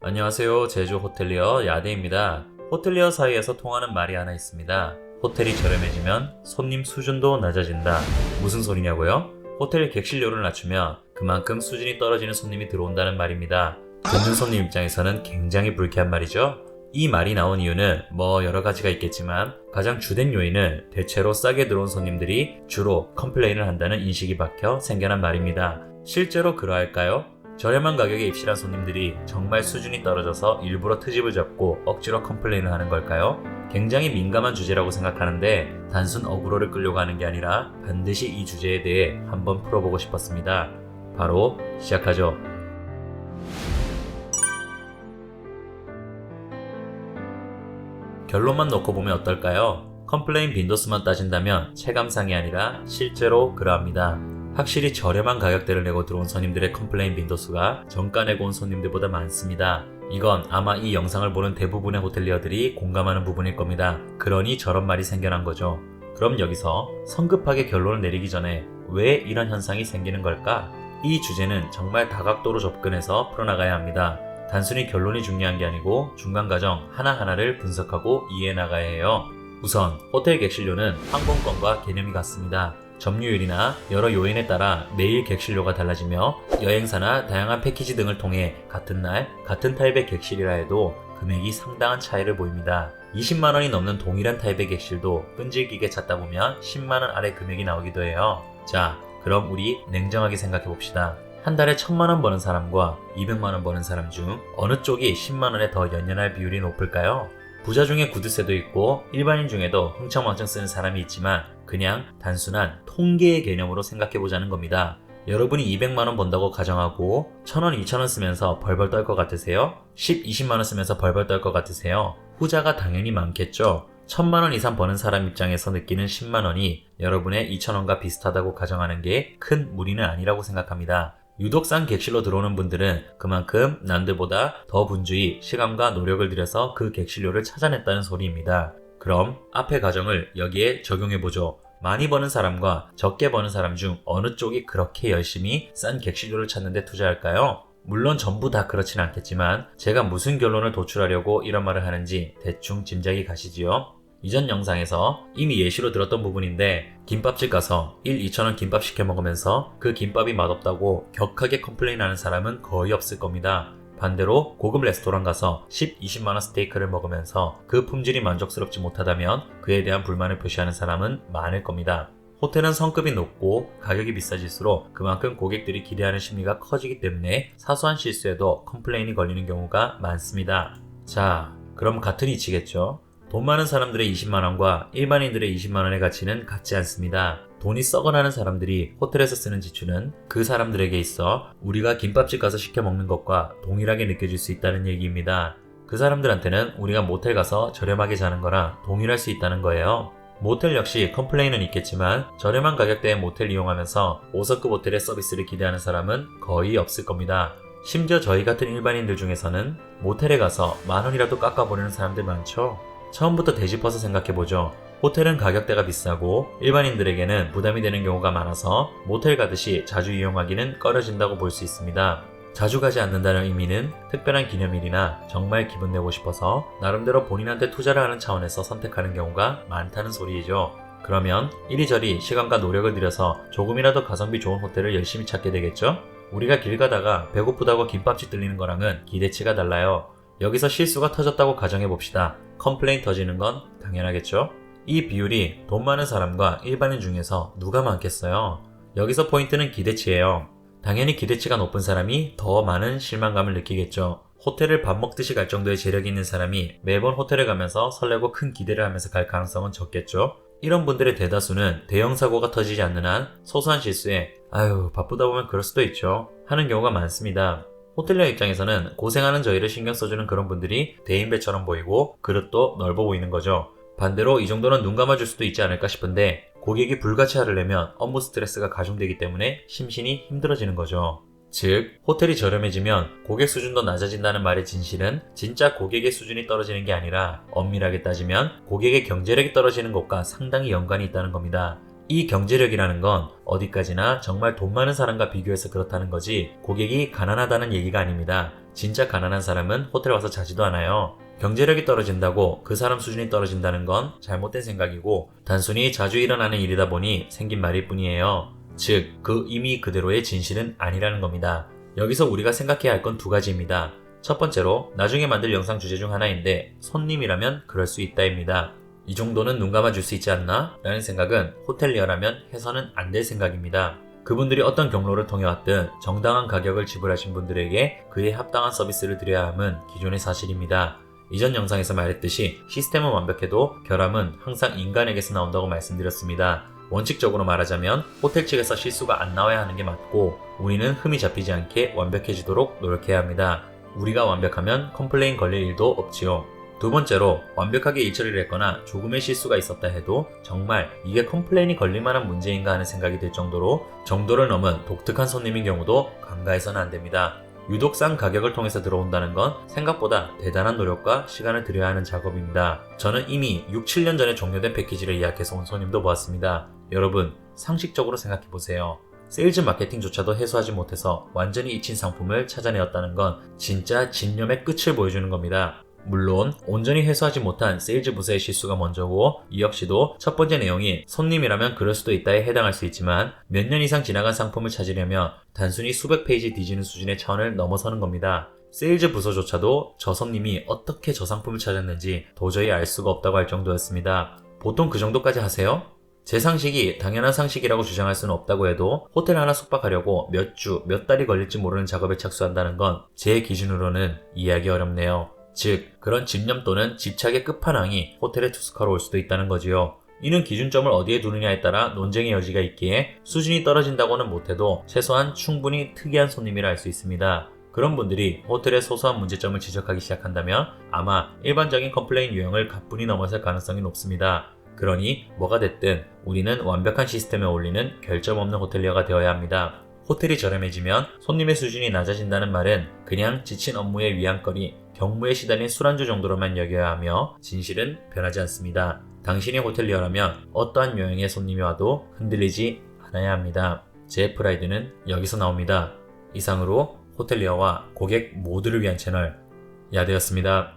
안녕하세요. 제주 호텔리어 야대입니다. 호텔리어 사이에서 통하는 말이 하나 있습니다. 호텔이 저렴해지면 손님 수준도 낮아진다. 무슨 소리냐고요? 호텔 객실료를 낮추면 그만큼 수준이 떨어지는 손님이 들어온다는 말입니다. 듣는 손님 입장에서는 굉장히 불쾌한 말이죠. 이 말이 나온 이유는 여러 가지가 있겠지만 가장 주된 요인은 대체로 싸게 들어온 손님들이 주로 컴플레인을 한다는 인식이 박혀 생겨난 말입니다. 실제로 그러할까요? 저렴한 가격에 입실한 손님들이 정말 수준이 떨어져서 일부러 트집을 잡고 억지로 컴플레인을 하는 걸까요? 굉장히 민감한 주제라고 생각하는데 단순 어그로를 끌려고 하는 게 아니라 반드시 이 주제에 대해 한번 풀어보고 싶었습니다. 바로 시작하죠. 결론만 놓고 보면 어떨까요? 컴플레인 빈도수만 따진다면 체감상이 아니라 실제로 그러합니다. 확실히 저렴한 가격대를 내고 들어온 손님들의 컴플레인 빈도수가 정가 내고 온 손님들보다 많습니다. 이건 아마 이 영상을 보는 대부분의 호텔리어들이 공감하는 부분일 겁니다. 그러니 저런 말이 생겨난 거죠. 그럼 여기서 성급하게 결론을 내리기 전에 왜 이런 현상이 생기는 걸까? 이 주제는 정말 다각도로 접근해서 풀어나가야 합니다. 단순히 결론이 중요한 게 아니고 중간 과정 하나하나를 분석하고 이해해 나가야 해요. 우선 호텔 객실료는 항공권과 개념이 같습니다. 점유율이나 여러 요인에 따라 매일 객실료가 달라지며 여행사나 다양한 패키지 등을 통해 같은 날, 같은 타입의 객실이라 해도 금액이 상당한 차이를 보입니다. 20만원이 넘는 동일한 타입의 객실도 끈질기게 찾다 보면 10만원 아래 금액이 나오기도 해요. 자, 그럼 우리 냉정하게 생각해 봅시다. 한 달에 1000만원 버는 사람과 200만원 버는 사람 중 어느 쪽이 10만원에 더 연연할 비율이 높을까요? 부자 중에 구두쇠도 있고 일반인 중에도 흥청망청 쓰는 사람이 있지만 그냥 단순한 통계의 개념으로 생각해보자는 겁니다. 여러분이 200만원 번다고 가정하고 1000원, 2000원 쓰면서 벌벌 떨 것 같으세요? 10, 20만원 쓰면서 벌벌 떨 것 같으세요? 후자가 당연히 많겠죠. 1000만원 이상 버는 사람 입장에서 느끼는 10만원이 여러분의 2000원과 비슷하다고 가정하는 게 큰 무리는 아니라고 생각합니다. 유독 싼 객실로 들어오는 분들은 그만큼 남들보다 더 분주히 시간과 노력을 들여서 그 객실료를 찾아냈다는 소리입니다. 그럼 앞의 가정을 여기에 적용해보죠. 많이 버는 사람과 적게 버는 사람 중 어느 쪽이 그렇게 열심히 싼 객실료를 찾는 데 투자할까요? 물론 전부 다 그렇진 않겠지만 제가 무슨 결론을 도출하려고 이런 말을 하는지 대충 짐작이 가시지요? 이전 영상에서 이미 예시로 들었던 부분인데 김밥집 가서 1, 2천원 김밥 시켜 먹으면서 그 김밥이 맛없다고 격하게 컴플레인하는 사람은 거의 없을 겁니다. 반대로 고급 레스토랑 가서 10, 20만원 스테이크를 먹으면서 그 품질이 만족스럽지 못하다면 그에 대한 불만을 표시하는 사람은 많을 겁니다. 호텔은 성급이 높고 가격이 비싸질수록 그만큼 고객들이 기대하는 심리가 커지기 때문에 사소한 실수에도 컴플레인이 걸리는 경우가 많습니다. 자, 그럼 같은 이치겠죠? 돈 많은 사람들의 20만원과 일반인들의 20만원의 가치는 같지 않습니다. 돈이 썩어나는 사람들이 호텔에서 쓰는 지출은 그 사람들에게 있어 우리가 김밥집 가서 시켜 먹는 것과 동일하게 느껴질 수 있다는 얘기입니다. 그 사람들한테는 우리가 모텔 가서 저렴하게 자는 거랑 동일할 수 있다는 거예요. 모텔 역시 컴플레인은 있겠지만 저렴한 가격대의 모텔 이용하면서 5성급 호텔의 서비스를 기대하는 사람은 거의 없을 겁니다. 심지어 저희 같은 일반인들 중에서는 모텔에 가서 만원이라도 깎아버리는 사람들 많죠? 처음부터 되짚어서 생각해보죠. 호텔은 가격대가 비싸고 일반인들에게는 부담이 되는 경우가 많아서 모텔 가듯이 자주 이용하기는 꺼려진다고 볼 수 있습니다. 자주 가지 않는다는 의미는 특별한 기념일이나 정말 기분 내고 싶어서 나름대로 본인한테 투자를 하는 차원에서 선택하는 경우가 많다는 소리이죠. 그러면 이리저리 시간과 노력을 들여서 조금이라도 가성비 좋은 호텔을 열심히 찾게 되겠죠? 우리가 길 가다가 배고프다고 김밥집 들리는 거랑은 기대치가 달라요. 여기서 실수가 터졌다고 가정해봅시다. 컴플레인 터지는 건 당연하겠죠? 이 비율이 돈 많은 사람과 일반인 중에서 누가 많겠어요? 여기서 포인트는 기대치예요. 당연히 기대치가 높은 사람이 더 많은 실망감을 느끼겠죠. 호텔을 밥 먹듯이 갈 정도의 재력이 있는 사람이 매번 호텔에 가면서 설레고 큰 기대를 하면서 갈 가능성은 적겠죠? 이런 분들의 대다수는 대형 사고가 터지지 않는 한 소소한 실수에 아유 바쁘다 보면 그럴 수도 있죠 하는 경우가 많습니다. 호텔리어 입장에서는 고생하는 저희를 신경 써주는 그런 분들이 대인배처럼 보이고 그릇도 넓어 보이는 거죠. 반대로 이 정도는 눈 감아줄 수도 있지 않을까 싶은데 고객이 불가치화를 내면 업무 스트레스가 가중되기 때문에 심신이 힘들어지는 거죠. 즉, 호텔이 저렴해지면 고객 수준도 낮아진다는 말의 진실은 진짜 고객의 수준이 떨어지는 게 아니라 엄밀하게 따지면 고객의 경제력이 떨어지는 것과 상당히 연관이 있다는 겁니다. 이 경제력이라는 건 어디까지나 정말 돈 많은 사람과 비교해서 그렇다는 거지 고객이 가난하다는 얘기가 아닙니다. 진짜 가난한 사람은 호텔 와서 자지도 않아요. 경제력이 떨어진다고 그 사람 수준이 떨어진다는 건 잘못된 생각이고 단순히 자주 일어나는 일이다 보니 생긴 말일 뿐이에요. 즉, 그 이미 그대로의 진실은 아니라는 겁니다. 여기서 우리가 생각해야 할 건 두 가지입니다. 첫 번째로 나중에 만들 영상 주제 중 하나인데 손님이라면 그럴 수 있다입니다. 이 정도는 눈 감아줄 수 있지 않나? 라는 생각은 호텔리어라면 해서는 안 될 생각입니다. 그분들이 어떤 경로를 통해 왔든 정당한 가격을 지불하신 분들에게 그에 합당한 서비스를 드려야 함은 기존의 사실입니다. 이전 영상에서 말했듯이 시스템은 완벽해도 결함은 항상 인간에게서 나온다고 말씀드렸습니다. 원칙적으로 말하자면 호텔 측에서 실수가 안 나와야 하는 게 맞고 우리는 흠이 잡히지 않게 완벽해지도록 노력해야 합니다. 우리가 완벽하면 컴플레인 걸릴 일도 없지요. 두 번째로 완벽하게 일 처리를 했거나 조금의 실수가 있었다 해도 정말 이게 컴플레인이 걸릴 만한 문제인가 하는 생각이 들 정도로 정도를 넘은 독특한 손님인 경우도 간과해서는 안 됩니다. 유독 싼 가격을 통해서 들어온다는 건 생각보다 대단한 노력과 시간을 들여야 하는 작업입니다. 저는 이미 6, 7년 전에 종료된 패키지를 예약해서 온 손님도 보았습니다. 여러분, 상식적으로 생각해보세요. 세일즈 마케팅조차도 해소하지 못해서 완전히 잊힌 상품을 찾아내었다는 건 진짜 집념의 끝을 보여주는 겁니다. 물론 온전히 해소하지 못한 세일즈 부서의 실수가 먼저고 이 역시도 첫 번째 내용인 손님이라면 그럴 수도 있다에 해당할 수 있지만 몇 년 이상 지나간 상품을 찾으려면 단순히 수백 페이지 뒤지는 수준의 차원을 넘어서는 겁니다. 세일즈 부서조차도 저 손님이 어떻게 저 상품을 찾았는지 도저히 알 수가 없다고 할 정도였습니다. 보통 그 정도까지 하세요? 제 상식이 당연한 상식이라고 주장할 수는 없다고 해도 호텔 하나 숙박하려고 몇 주, 몇 달이 걸릴지 모르는 작업에 착수한다는 건 제 기준으로는 이해하기 어렵네요. 즉, 그런 집념 또는 집착의 끝판왕이 호텔에 투숙하러 올 수도 있다는 거지요. 이는 기준점을 어디에 두느냐에 따라 논쟁의 여지가 있기에 수준이 떨어진다고는 못해도 최소한 충분히 특이한 손님이라 할 수 있습니다. 그런 분들이 호텔의 소소한 문제점을 지적하기 시작한다면 아마 일반적인 컴플레인 유형을 가뿐히 넘어설 가능성이 높습니다. 그러니 뭐가 됐든 우리는 완벽한 시스템에 어울리는 결점 없는 호텔리어가 되어야 합니다. 호텔이 저렴해지면 손님의 수준이 낮아진다는 말은 그냥 지친 업무의 위안거리, 경무에 시달린 술안주 정도로만 여겨야 하며 진실은 변하지 않습니다. 당신이 호텔리어라면 어떠한 유형의 손님이 와도 흔들리지 않아야 합니다. 제 프라이드는 여기서 나옵니다. 이상으로 호텔리어와 고객 모두를 위한 채널 야대였습니다.